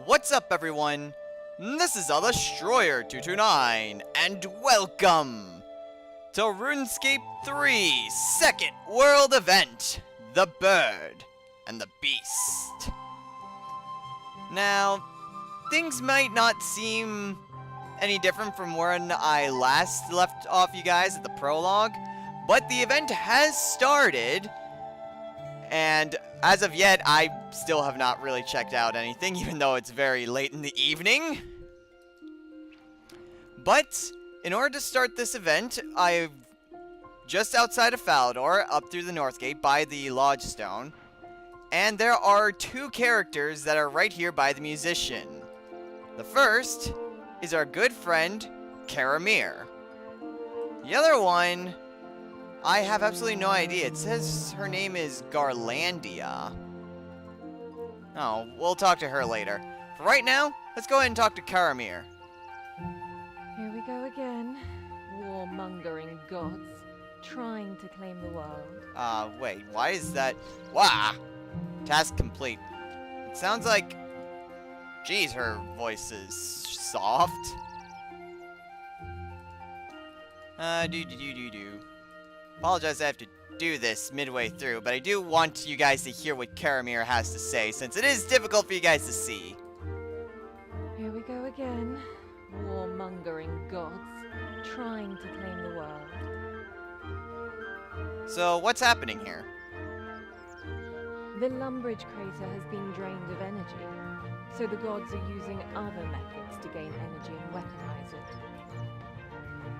What's up, everyone? This is Destroyer229, and welcome to Runescape 3 Second World Event, The Bird and the Beast. Now, things might not seem any different from when I last left off you guys at the prologue, but the event has started, and as of yet, I still have not really checked out anything, even though it's very late in the evening. But, in order to start this event, I've just outside of Falador, up through the North Gate, by the Lodge Stone. And there are two characters that are right here by the musician. The first is our good friend, Kara-Meir. The other one, I have absolutely no idea. It says her name is Garlandia. Oh, we'll talk to her later. For right now, let's go ahead and talk to Kara-Meir. Here we go again. Warmongering gods, trying to claim the world. Wait, why is that? Wah! Task complete. It sounds like... Geez, her voice is soft. Apologize I have to do this midway through, but I do want you guys to hear what Kara-Meir has to say, since it is difficult for you guys to see. Here we go again. Warmongering gods, trying to claim the world. So, what's happening here? The Lumbridge crater has been drained of energy, so the gods are using other methods to gain energy and weaponize it.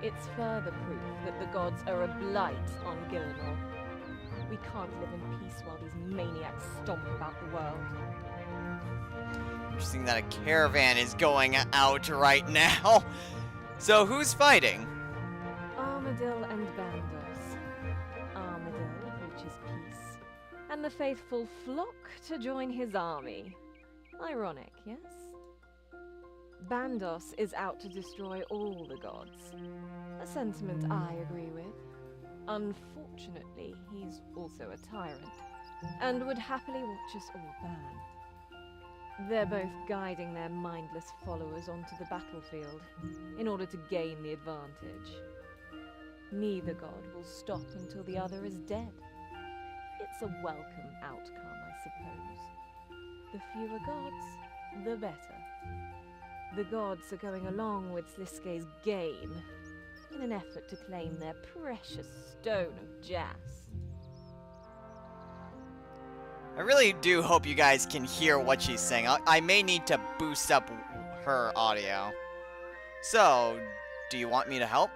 It's further proof that the gods are a blight on Gillinor. We can't live in peace while these maniacs stomp about the world. Interesting that a caravan is going out right now. So, who's fighting? Armadil and Bandos. Armadil preaches peace, and the faithful flock to join his army. Ironic, yes? Bandos is out to destroy all the gods. A sentiment I agree with. Unfortunately, he's also a tyrant, and would happily watch us all burn. They're both guiding their mindless followers onto the battlefield in order to gain the advantage. Neither god will stop until the other is dead. It's a welcome outcome, I suppose. The fewer gods, the better. The gods are going along with Sliske's game in an effort to claim their precious stone of Jas. I really do hope you guys can hear what she's saying. I may need to boost up her audio. So, do you want me to help?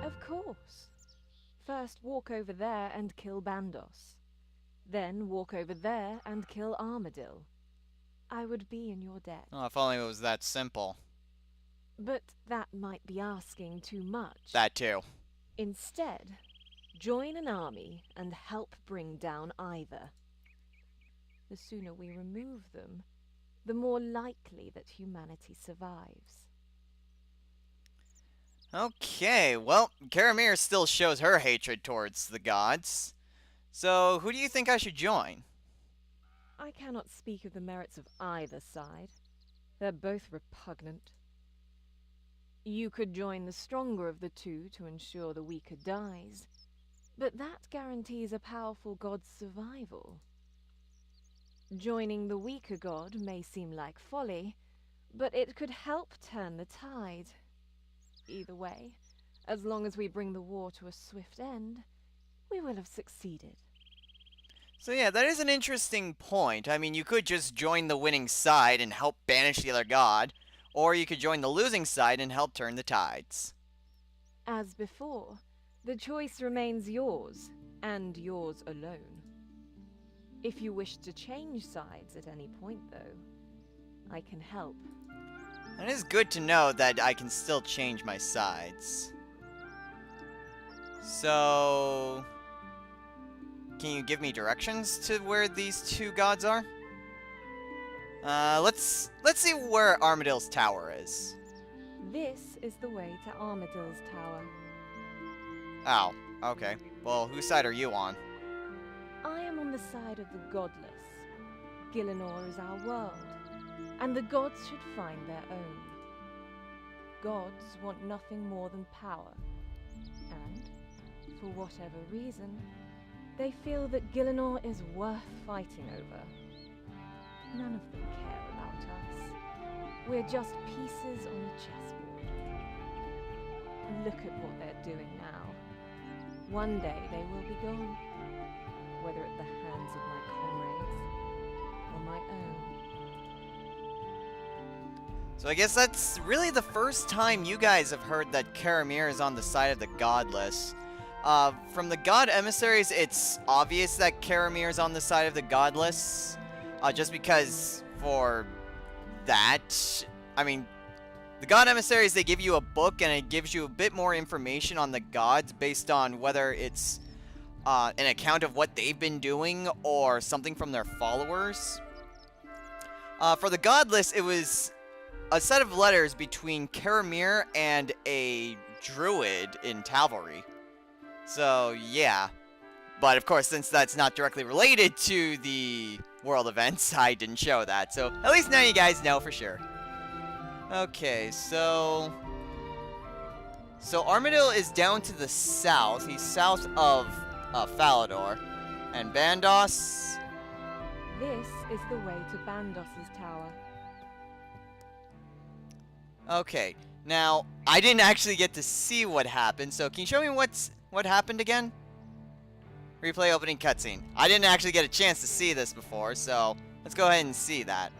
Of course. First walk over there and kill Bandos. Then walk over there and kill Armadil. I would be in your debt. Oh, if only it was that simple. But that might be asking too much. That too. Instead, join an army and help bring down either. The sooner we remove them, the more likely that humanity survives. Okay, well, Kara-Meir still shows her hatred towards the gods. So, who do you think I should join? I cannot speak of the merits of either side. They're both repugnant. You could join the stronger of the two to ensure the weaker dies, but that guarantees a powerful god's survival. Joining the weaker god may seem like folly, but it could help turn the tide. Either way, as long as we bring the war to a swift end, we will have succeeded. So yeah, that is an interesting point. I mean, you could just join the winning side and help banish the other god, or you could join the losing side and help turn the tides. As before, the choice remains yours, and yours alone. If you wish to change sides at any point, though, I can help. It is good to know that I can still change my sides. So... can you give me directions to where these two gods are? Let's see where Armadil's tower is. This is the way to Armadil's tower. Oh, okay. Well, whose side are you on? I am on the side of the godless. Gillinor is our world. and the gods should find their own. Gods want nothing more than power, and, for whatever reason, they feel that Gielinor is worth fighting over. None of them care about us. We're just pieces on a chessboard. Look at what they're doing now. One day they will be gone, whether at the hands of my comrades or my own. So I guess that's really the first time you guys have heard that Kara-Meir is on the side of the godless. From the god emissaries, it's obvious that Kara-Meir is on the side of the godless. Just because for that, I mean, the god emissaries, they give you a book and it gives you a bit more information on the gods based on whether it's an account of what they've been doing or something from their followers. For the godless, it was a set of letters between Kara-Meir and a druid in Tal'Vari. So, yeah. But, of course, since that's not directly related to the world events, I didn't show that. So, at least now you guys know for sure. Okay, so Armadil is down to the south. He's south of Falador. And Bandos... This is the way to Bandos's tower. Okay, now, I didn't actually get to see what happened, so can you show me what happened again? Replay opening cutscene. I didn't actually get a chance to see this before, so let's go ahead and see that.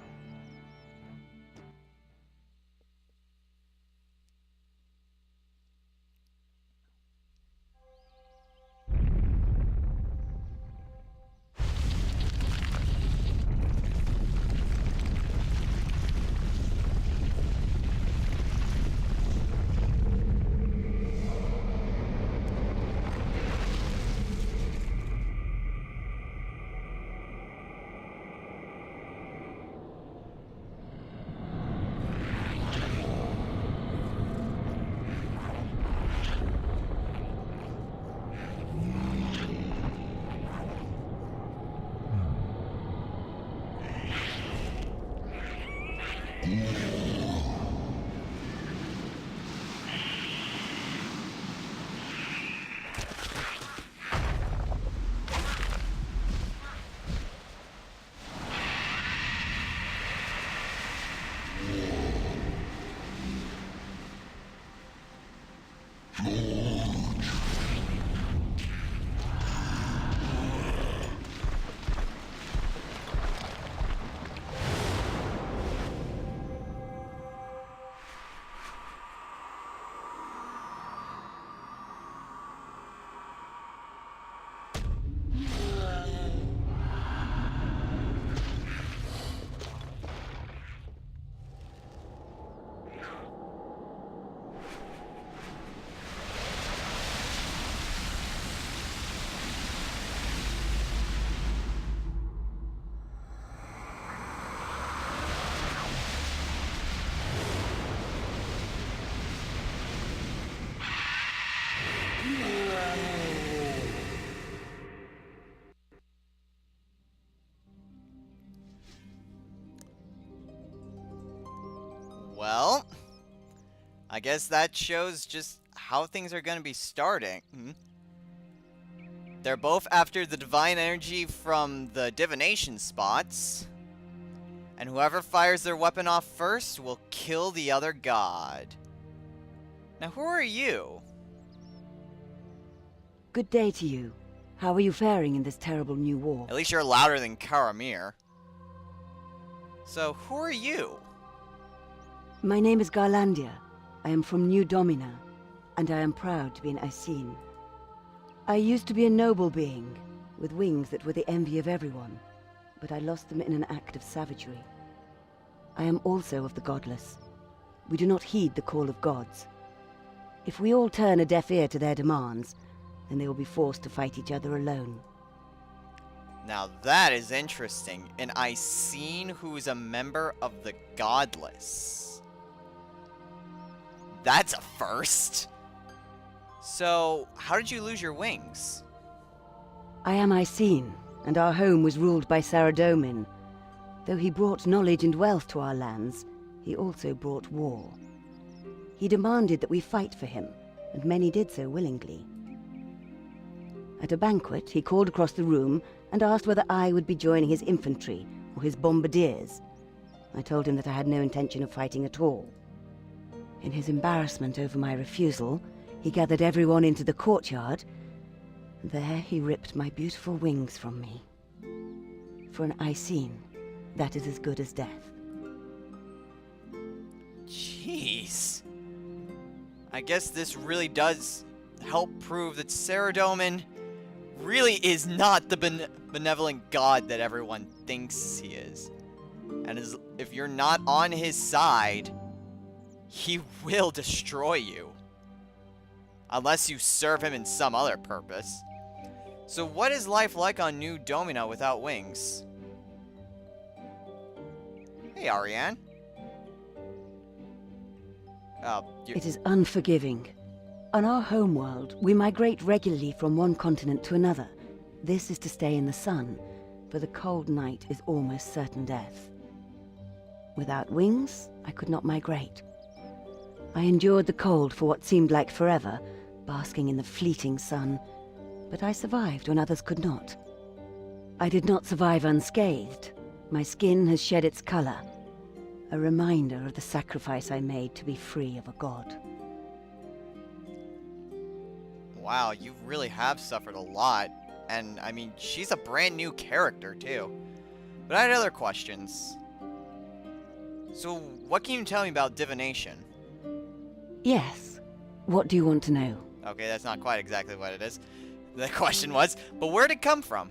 Well, I guess that shows just how things are going to be starting. They're both after the divine energy from the divination spots. And whoever fires their weapon off first will kill the other god. Now, who are you? Good day to you. How are you faring in this terrible new war? At least you're louder than Kara-Meir. So, who are you? My name is Garlandia. I am from New Domina, and I am proud to be an Icene. I used to be a noble being, with wings that were the envy of everyone, but I lost them in an act of savagery. I am also of the godless. We do not heed the call of gods. If we all turn a deaf ear to their demands, then they will be forced to fight each other alone. Now that is interesting. An Icene who is a member of the godless. That's a first. So, how did you lose your wings? I am Icene, and our home was ruled by Saradomin. Though he brought knowledge and wealth to our lands, he also brought war. He demanded that we fight for him, and many did so willingly. At a banquet, he called across the room and asked whether I would be joining his infantry or his bombardiers. I told him that I had no intention of fighting at all. In his embarrassment over my refusal, he gathered everyone into the courtyard. There he ripped my beautiful wings from me. For an Icene, that is as good as death. Jeez. I guess this really does help prove that Saradomin really is not the benevolent god that everyone thinks he is. And if you're not on his side, he will destroy you. Unless you serve him in some other purpose. So what is life like on New Domina without wings? Hey, Ariane. It is unforgiving. On our homeworld, we migrate regularly from one continent to another. This is to stay in the sun, for the cold night is almost certain death. Without wings, I could not migrate. I endured the cold for what seemed like forever, basking in the fleeting sun, but I survived when others could not. I did not survive unscathed. My skin has shed its color, a reminder of the sacrifice I made to be free of a god. Wow, you really have suffered a lot. And, I mean, she's a brand new character, too. But I had other questions. So, what can you tell me about divination? Yes. What do you want to know? Okay, that's not quite exactly what it is. The question was, but where'd it come from?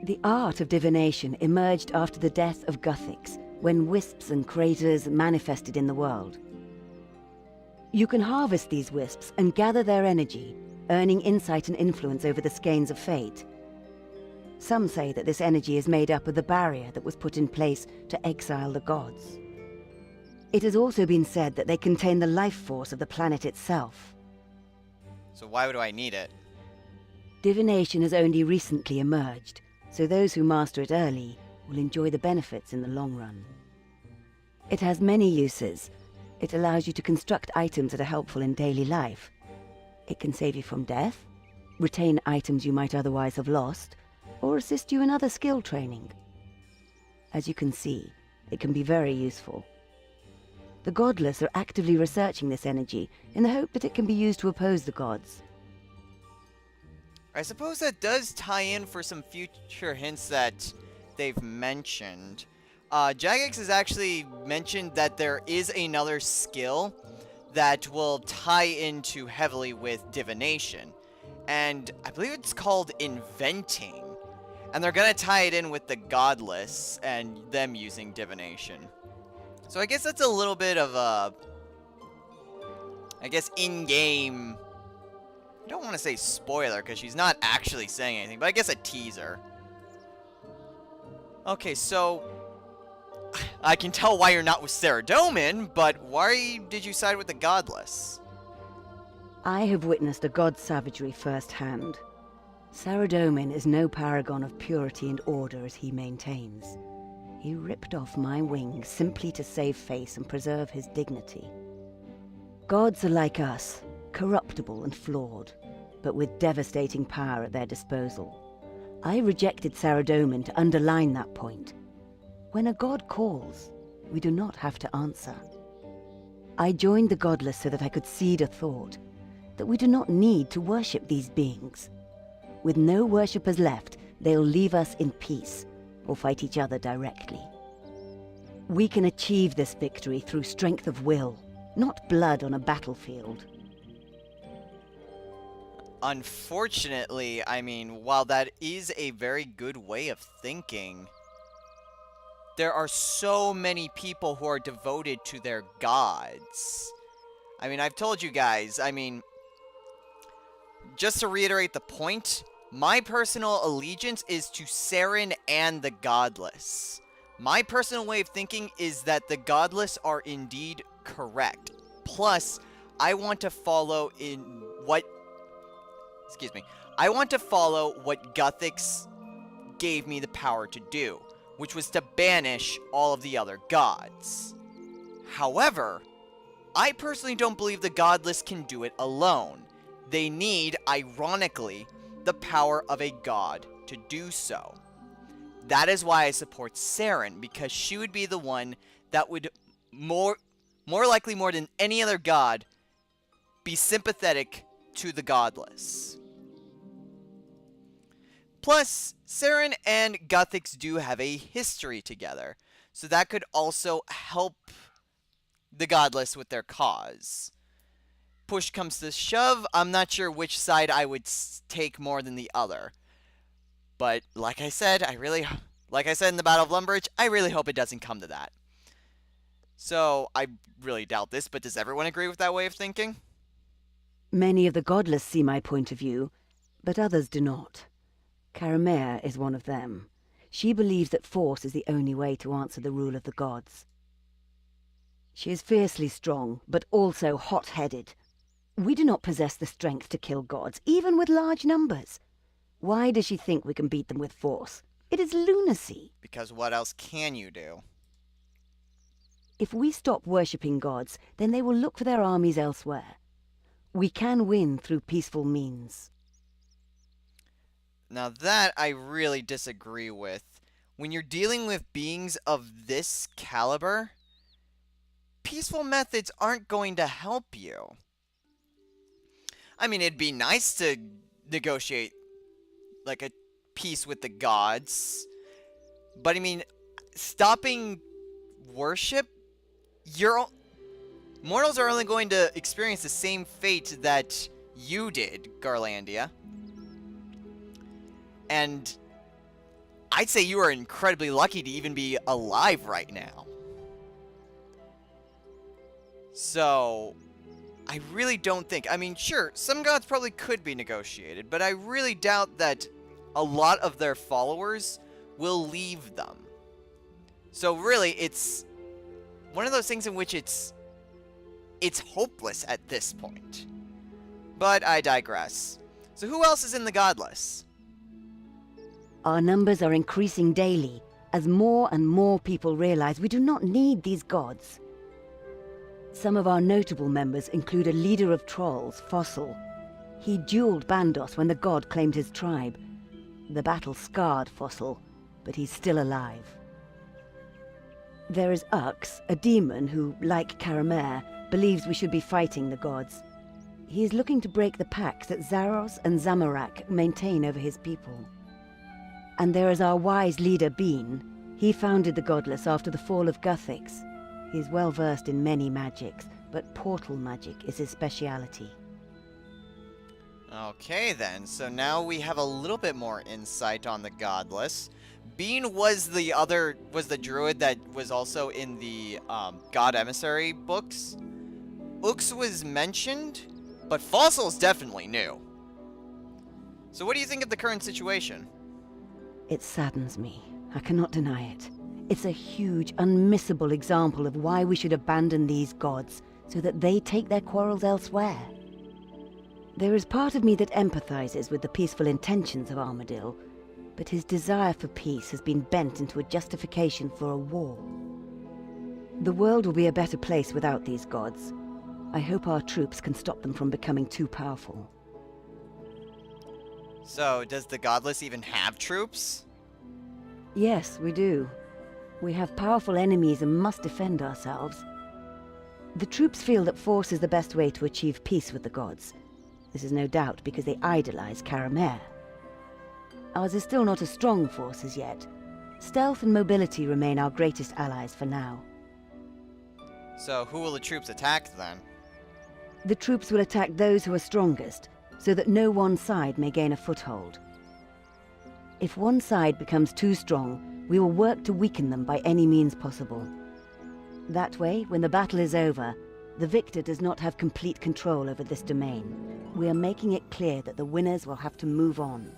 The art of divination emerged after the death of Guthix, when wisps and craters manifested in the world. You can harvest these wisps and gather their energy, earning insight and influence over the skeins of fate. Some say that this energy is made up of the barrier that was put in place to exile the gods. It has also been said that they contain the life force of the planet itself. So why would I need it? Divination has only recently emerged, so those who master it early will enjoy the benefits in the long run. It has many uses. It allows you to construct items that are helpful in daily life. It can save you from death, retain items you might otherwise have lost, or assist you in other skill training. As you can see, it can be very useful. The godless are actively researching this energy in the hope that it can be used to oppose the gods. I suppose that does tie in for some future hints that they've mentioned. Jagex has actually mentioned that there is another skill that will tie into heavily with divination. And I believe it's called inventing. And they're going to tie it in with the godless and them using divination. So I guess that's a little bit of a, I guess, in-game, I don't want to say spoiler because she's not actually saying anything, but I guess a teaser. Okay, so I can tell why you're not with Saradomin, but why did you side with the godless? I have witnessed a god's savagery firsthand. Saradomin is no paragon of purity and order as he maintains. He ripped off my wings simply to save face and preserve his dignity. Gods are like us, corruptible and flawed, but with devastating power at their disposal. I rejected Saradomin to underline that point. When a god calls, we do not have to answer. I joined the godless so that I could seed a thought, that we do not need to worship these beings. With no worshippers left, they'll leave us in peace, or fight each other directly. We can achieve this victory through strength of will, not blood on a battlefield. Unfortunately, I mean, while that is a very good way of thinking, there are so many people who are devoted to their gods. I mean, I've told you guys, I mean, just to reiterate the point, my personal allegiance is to Saren and the godless. My personal way of thinking is that the godless are indeed correct. Plus, I want to follow I want to follow what Guthix gave me the power to do, which was to banish all of the other gods. However, I personally don't believe the godless can do it alone. They need, ironically, the power of a god to do so. That is why I support Saren, because she would be the one that would more likely more than any other god be sympathetic to the godless. Plus, Saren and Guthix do have a history together, so that could also help the godless with their cause. Push comes to shove, I'm not sure which side I would take more than the other. But like I said in the Battle of Lumbridge, I really hope it doesn't come to that. So, I really doubt this, but does everyone agree with that way of thinking? Many of the godless see my point of view, but others do not. Kara-Meir is one of them. She believes that force is the only way to answer the rule of the gods. She is fiercely strong, but also hot-headed. We do not possess the strength to kill gods, even with large numbers. Why does she think we can beat them with force? It is lunacy. Because what else can you do? If we stop worshipping gods, then they will look for their armies elsewhere. We can win through peaceful means. Now that I really disagree with. When you're dealing with beings of this caliber, peaceful methods aren't going to help you. I mean, it'd be nice to negotiate like a peace with the gods, but I mean, stopping worship, mortals are only going to experience the same fate that you did, Garlandia. And I'd say you are incredibly lucky to even be alive right now. So, I really don't think... I mean, sure, some gods probably could be negotiated, but I really doubt that a lot of their followers will leave them. So really, it's one of those things in which it's hopeless at this point. But I digress. So who else is in the godless? Our numbers are increasing daily, as more and more people realize we do not need these gods. Some of our notable members include a leader of trolls, Fossil. He dueled Bandos when the god claimed his tribe. The battle scarred Fossil, but he's still alive. There is Ux, a demon who, like Kara-Meir, believes we should be fighting the gods. He is looking to break the pacts that Zaros and Zamorak maintain over his people. And there is our wise leader, Bean. He founded the Godless after the fall of Guthix. He is well versed in many magics, but portal magic is his speciality. Okay then, so now we have a little bit more insight on the Godless. Bean was the druid that was also in the God Emissary books. Ux was mentioned, but Fossil's definitely new. So what do you think of the current situation? It saddens me. I cannot deny it. It's a huge, unmissable example of why we should abandon these gods, so that they take their quarrels elsewhere. There is part of me that empathizes with the peaceful intentions of Armadil, but his desire for peace has been bent into a justification for a war. The world will be a better place without these gods. I hope our troops can stop them from becoming too powerful. So, does the Godless even have troops? Yes, we do. We have powerful enemies and must defend ourselves. The troops feel that force is the best way to achieve peace with the gods. This is no doubt because they idolize Kara-Meir. Ours is still not a strong force as yet. Stealth and mobility remain our greatest allies for now. So, who will the troops attack then? The troops will attack those who are strongest, so that no one side may gain a foothold. If one side becomes too strong, we will work to weaken them by any means possible. That way, when the battle is over, the victor does not have complete control over this domain. We are making it clear that the winners will have to move on.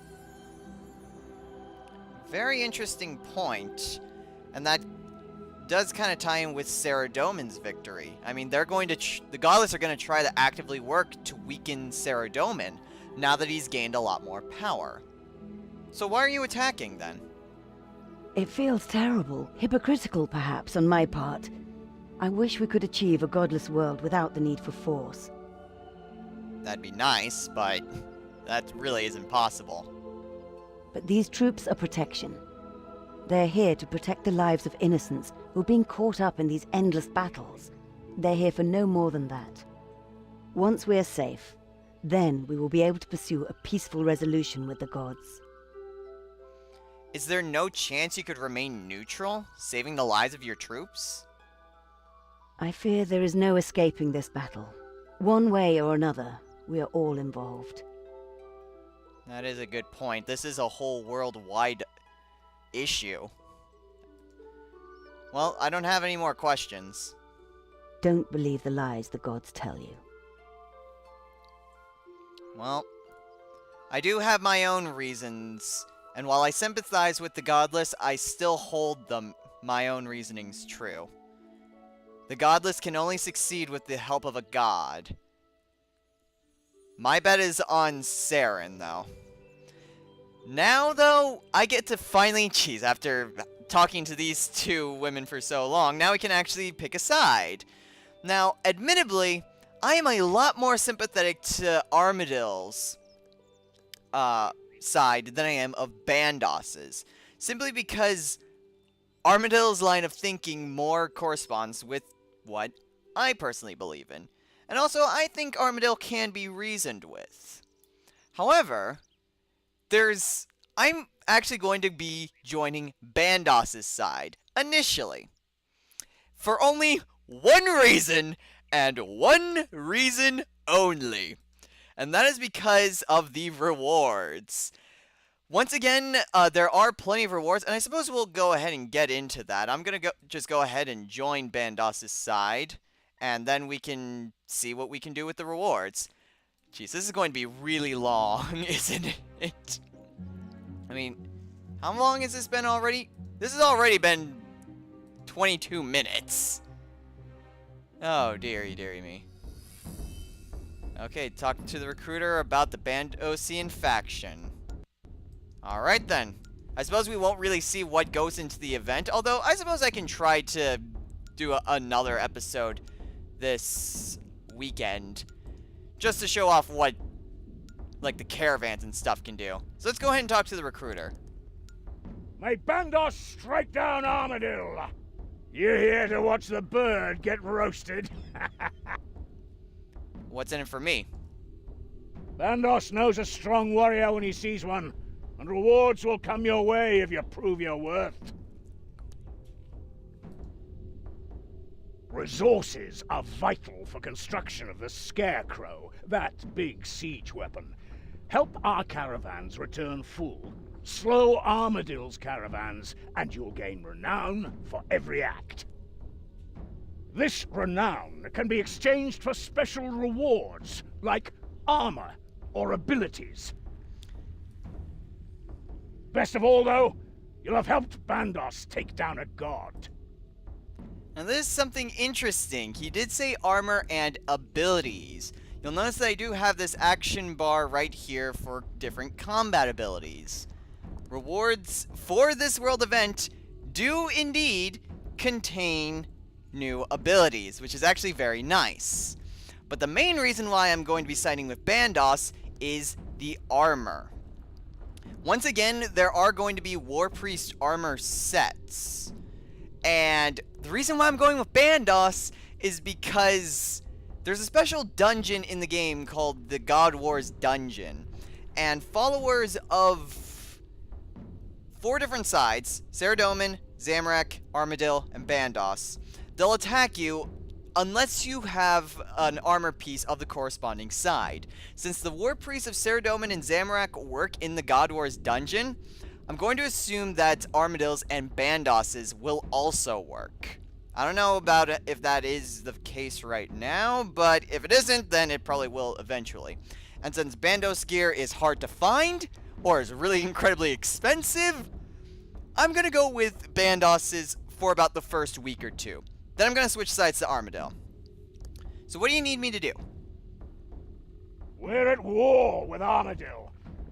Very interesting point, and that does kind of tie in with Saradomin's victory. I mean, they're going to the Godless are going to try to actively work to weaken Saradomin now that he's gained a lot more power. So why are you attacking then? It feels terrible, hypocritical perhaps on my part. I wish we could achieve a godless world without the need for force. That'd be nice, but that really isn't possible. But these troops are protection. They're here to protect the lives of innocents who've been caught up in these endless battles. They're here for no more than that. Once we're safe, then we will be able to pursue a peaceful resolution with the gods. Is there no chance you could remain neutral, saving the lives of your troops? I fear there is no escaping this battle. One way or another, we are all involved. That is a good point. This is a whole worldwide issue. Well, I don't have any more questions. Don't believe the lies the gods tell you. Well, I do have my own reasons, and while I sympathize with the godless, I still hold my own reasonings true. The godless can only succeed with the help of a god. My bet is on Saren, though. Now, though, I get to finally, after talking to these two women for so long, now we can actually pick a side. Now, admittedly, I am a lot more sympathetic to Armadil's side than I am of Bandos's. Simply because Armadil's line of thinking more corresponds with what I personally believe in. And also, I think Armadil can be reasoned with. However, I'm actually going to be joining Bandos's side, initially. For only one reason, and one reason only. And that is because of the rewards. Once again, there are plenty of rewards, and I suppose we'll go ahead and get into that. I'm going to just go ahead and join Bandos's side, and then we can see what we can do with the rewards. Jeez, this is going to be really long, isn't it? I mean, how long has this been already? This has already been 22 minutes. Oh, dearie, dearie me. Okay, talking to the recruiter about the Bandosian faction. Alright then. I suppose we won't really see what goes into the event, although I suppose I can try to do another episode this weekend, just to show off what, like, the caravans and stuff can do. So let's go ahead and talk to the recruiter. May Bandos strike down Armadil! You're here to watch the bird get roasted. What's in it for me? Bandos knows a strong warrior when he sees one, and rewards will come your way if you prove your worth. Resources are vital for construction of the Scarecrow, that big siege weapon. Help our caravans return full. Slow Armadil's caravans, and you'll gain renown for every act. This renown can be exchanged for special rewards, like armor or abilities. Best of all, though, you'll have helped Bandos take down a god. Now this is something interesting. He did say armor and abilities. You'll notice that I do have this action bar right here for different combat abilities. Rewards for this world event do indeed contain new abilities, which is actually very nice. But the main reason why I'm going to be siding with Bandos is the armor. Once again, there are going to be War Priest armor sets. And the reason why I'm going with Bandos is because there's a special dungeon in the game called the God Wars Dungeon. And followers of 4 different sides, Saradomin, Zamorak, Armadil, and Bandos, they'll attack you unless you have an armor piece of the corresponding side. Since the War Priests of Saradomin and Zamorak work in the God Wars Dungeon, I'm going to assume that Armadil's and Bandos's will also work. I don't know about it if that is the case right now, but if it isn't, then it probably will eventually. And since Bandos gear is hard to find, or is really incredibly expensive, I'm going to go with Bandos's for about the first week or two. Then I'm going to switch sides to Armadil. So what do you need me to do? We're at war with Armadil,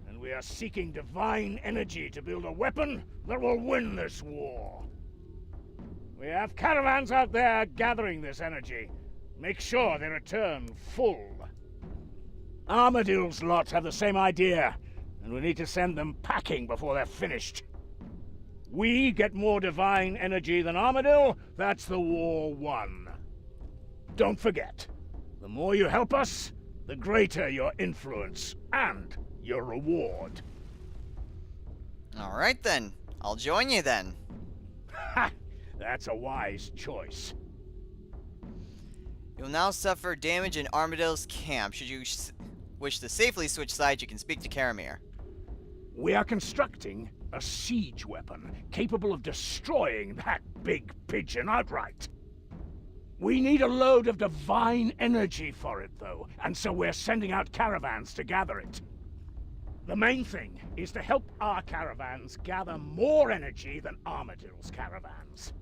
and we are seeking divine energy to build a weapon that will win this war. We have caravans out there gathering this energy. Make sure they return full. Armadil's lot have the same idea, and we need to send them packing before they're finished. We get more divine energy than Armadil, that's the war won. Don't forget, the more you help us, the greater your influence and your reward. Alright then. I'll join you then. Ha! That's a wise choice. You'll now suffer damage in Armadil's camp. Should you wish to safely switch sides, you can speak to Kara-Meir. We are constructing a siege weapon capable of destroying that big pigeon outright. We need a load of divine energy for it, though, and so we're sending out caravans to gather it. The main thing is to help our caravans gather more energy than Armadil's caravans.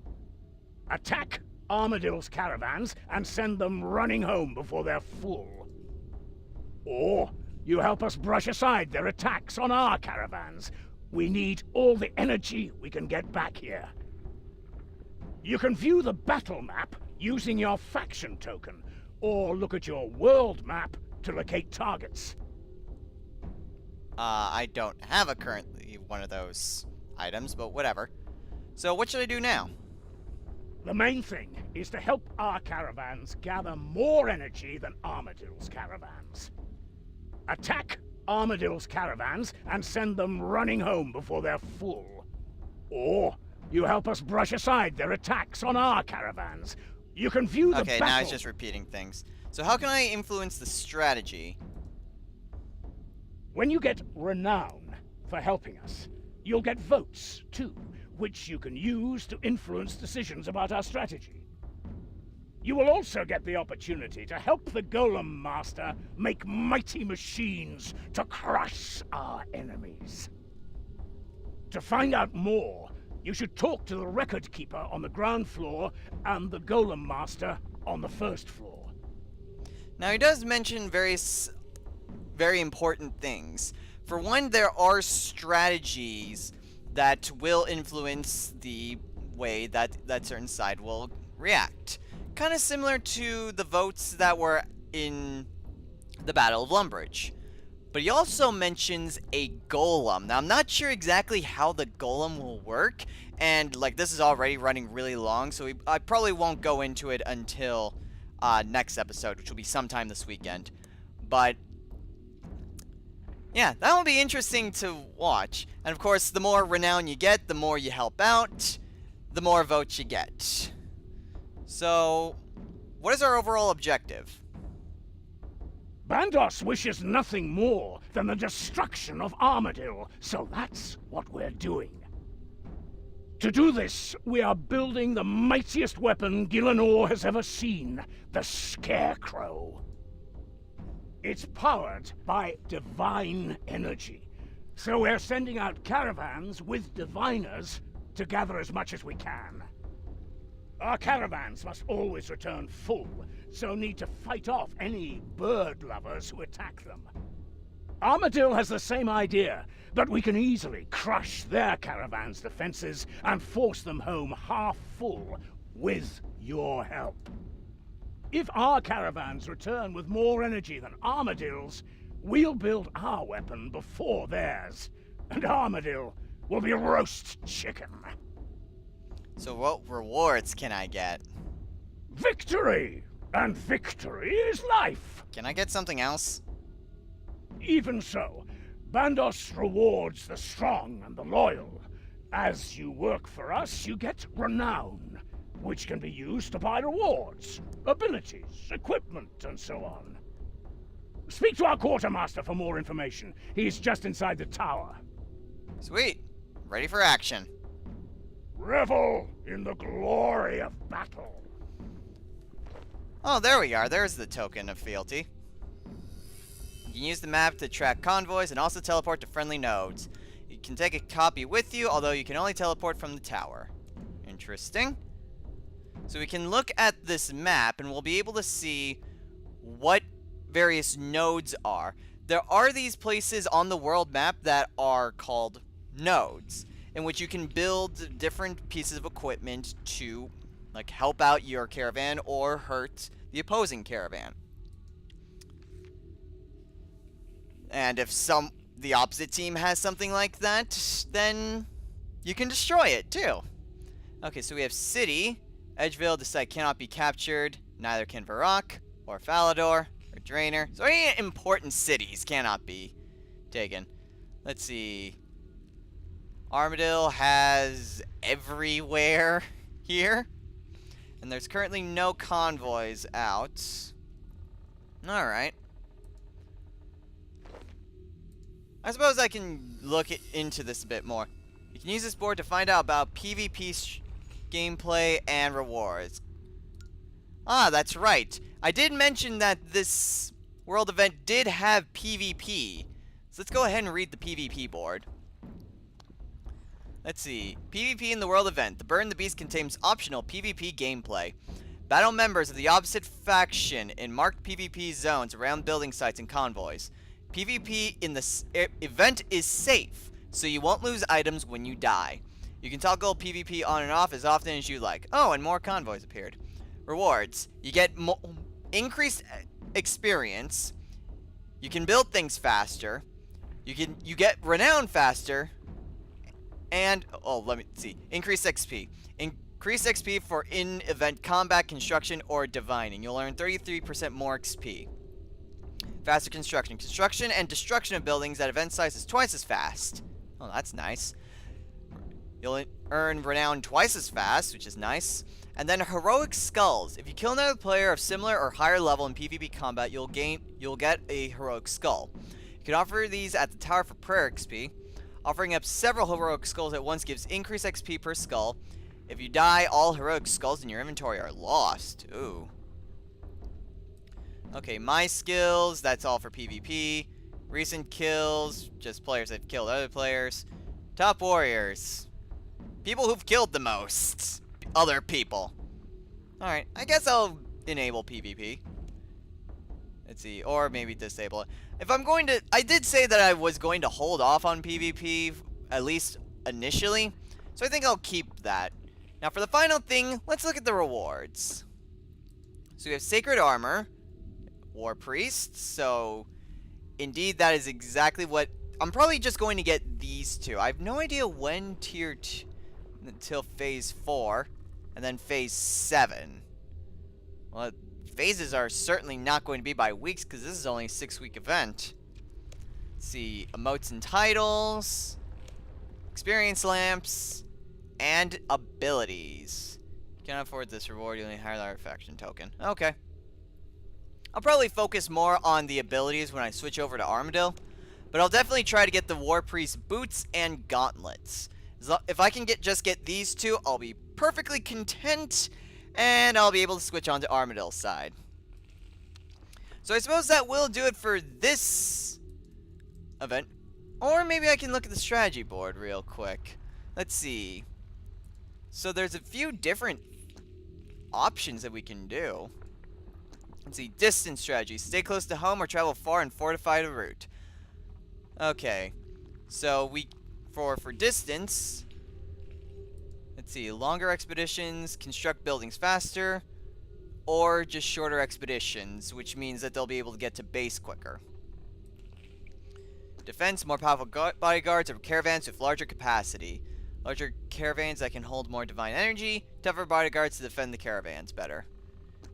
Attack Armadil's caravans and send them running home before they're full. Or you help us brush aside their attacks on our caravans. We need all the energy we can get back here. You can view the battle map using your faction token, or look at your world map to locate targets. I don't have a currently one of those items, but whatever. So what should I do now? The main thing is to help our caravans gather more energy than Armadil's caravans. Attack Armadil's caravans and send them running home before they're full. Or you help us brush aside their attacks on our caravans. You can view the Okay, battle... now it's just repeating things. So how can I influence the strategy? When you get renown for helping us, you'll get votes, too, which you can use to influence decisions about our strategy. You will also get the opportunity to help the Golem Master make mighty machines to crush our enemies. To find out more, you should talk to the Record Keeper on the ground floor and the Golem Master on the first floor. Now he does mention various very important things. For one, there are strategies that will influence the way that certain side will react. Kind of similar to the votes that were in the Battle of Lumbridge. But he also mentions a golem. Now, I'm not sure exactly how the golem will work, and like this is already running really long, so I probably won't go into it until next episode, which will be sometime this weekend. But yeah, that will be interesting to watch. And of course, the more renown you get, the more you help out, the more votes you get. So, what is our overall objective? Bandos wishes nothing more than the destruction of Armadil, so that's what we're doing. To do this, we are building the mightiest weapon Gielinor has ever seen, the Scarecrow. It's powered by divine energy, so we're sending out caravans with diviners to gather as much as we can. Our caravans must always return full, so need to fight off any bird lovers who attack them. Armadil has the same idea, but we can easily crush their caravan's defenses and force them home half full with your help. If our caravans return with more energy than Armadil's, we'll build our weapon before theirs, and Armadil will be roast chicken. So what rewards can I get? Victory! And victory is life! Can I get something else? Even so, Bandos rewards the strong and the loyal. As you work for us, you get renown, which can be used to buy rewards, abilities, equipment, and so on. Speak to our quartermaster for more information. He's just inside the tower. Sweet. Ready for action. Revel in the glory of battle. Oh, there we are. There's the token of fealty. You can use the map to track convoys and also teleport to friendly nodes. You can take a copy with you, although you can only teleport from the tower. Interesting. So we can look at this map and we'll be able to see what various nodes are. there are these places on the world map that are called nodes, in which you can build different pieces of equipment to, like, help out your caravan or hurt the opposing caravan. And if the opposite team has something like that, then you can destroy it too. Okay, so we have City. Edgeville, the site cannot be captured. Neither can Varrock, or Falador, or Draenor. So any important cities cannot be taken. Let's see. Armadillo has everywhere here. And there's currently no convoys out. Alright. I suppose I can look into this a bit more. You can use this board to find out about PvP gameplay and rewards. Ah, that's right. I did mention that this world event did have PvP. So let's go ahead and read the PvP board. Let's see. PvP in the world event. The Burn the Beast contains optional PvP gameplay. Battle members of the opposite faction in marked PvP zones around building sites and convoys. PvP in the event is safe, so you won't lose items when you die. You can toggle PvP on and off as often as you like. Oh, and more convoys appeared. Rewards. You get increased experience. You can build things faster. You get renown faster. And, oh, let me see. Increased XP. Increased XP for in-event combat, construction, or divining. You'll earn 33% more XP. Faster construction. Construction and destruction of buildings at event size is twice as fast. Oh, that's nice. You'll earn renown twice as fast, which is nice. And then heroic skulls. If you kill another player of similar or higher level in PvP combat, you'll get a heroic skull. You can offer these at the Tower for Prayer XP. Offering up several heroic skulls at once gives increased XP per skull. If you die, all heroic skulls in your inventory are lost. Ooh. Okay, my skills, that's all for PvP. Recent kills, just players that have killed other players. Top warriors. People who've killed the most. Other people. Alright, I guess I'll enable PvP. Let's see, or maybe disable it. If I'm going to... I did say that I was going to hold off on PvP, at least initially. So I think I'll keep that. Now for the final thing, let's look at the rewards. So we have Sacred Armor. War Priest, so indeed that is exactly what I'm probably just going to get these two. I have no idea when tier 2 until phase 4 and then phase 7. Well, phases are certainly not going to be by weeks because this is only a 6-week event. Let's see, emotes and titles, experience lamps, and abilities. Cannot afford this reward, you only hire the faction token. Okay. I'll probably focus more on the abilities when I switch over to Armadillo, but I'll definitely try to get the War Priest boots and gauntlets. If I can just get these two, I'll be perfectly content, and I'll be able to switch on to Armadillo's side. So I suppose that will do it for this event. Or maybe I can look at the strategy board real quick. Let's see. So there's a few different options that we can do. Let's see, distance strategy. Stay close to home or travel far and fortify the route. Okay. So for distance, let's see, longer expeditions, construct buildings faster, or just shorter expeditions, which means that they'll be able to get to base quicker. Defense, more powerful bodyguards or caravans with larger capacity. Larger caravans that can hold more divine energy, tougher bodyguards to defend the caravans better.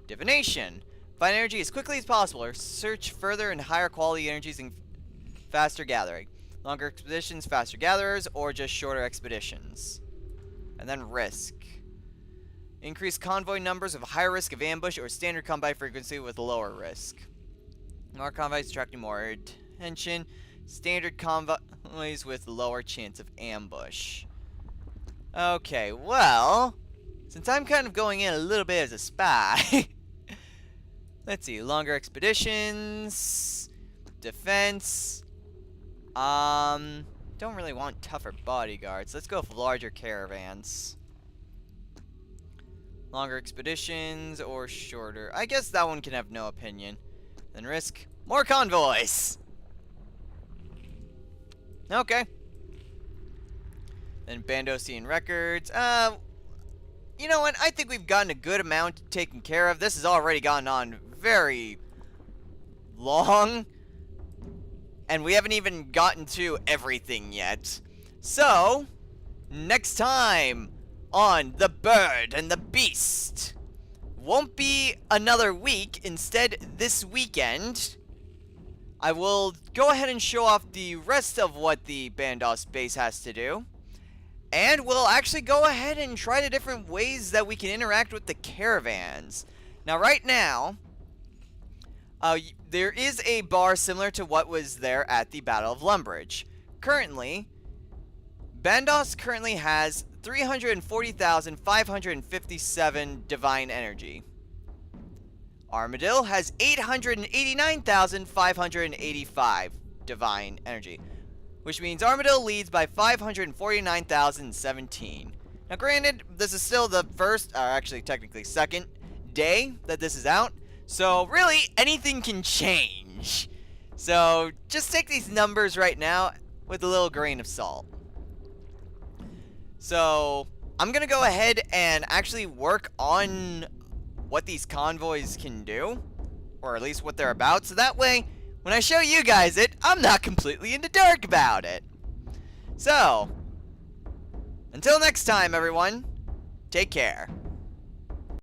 Divination. Find energy as quickly as possible or search further and higher quality energies and faster gathering. Longer expeditions, faster gatherers, or just shorter expeditions. And then risk. Increase convoy numbers with a higher risk of ambush or standard combat frequency with lower risk. More convoys attracting more attention. Standard convoys with lower chance of ambush. Okay, well, since I'm kind of going in a little bit as a spy... Let's see, longer expeditions, defense, don't really want tougher bodyguards. Let's go for larger caravans. Longer expeditions or shorter. I guess that one can have no opinion. Then risk more convoys. Okay. Then Bandosian records. You know what? I think we've gotten a good amount taken care of. This has already gone on very long. And we haven't even gotten to everything yet. So, next time on The Bird and the Beast. Won't be another week. Instead, this weekend, I will go ahead and show off the rest of what the Bandos base has to do. And we'll actually go ahead and try the different ways that we can interact with the caravans. Now, right now, there is a bar similar to what was there at the Battle of Lumbridge. Currently, Bandos currently has 340,557 divine energy. Armadillo has 889,585 divine energy, which means Armadillo leads by 549,017. Now granted, this is still the first, or actually technically second, day that this is out, so really anything can change. So just take these numbers right now with a little grain of salt. So I'm gonna go ahead and actually work on what these convoys can do, or at least what they're about, so that way when I show you guys it, I'm not completely in the dark about it. So until next time, everyone, take care.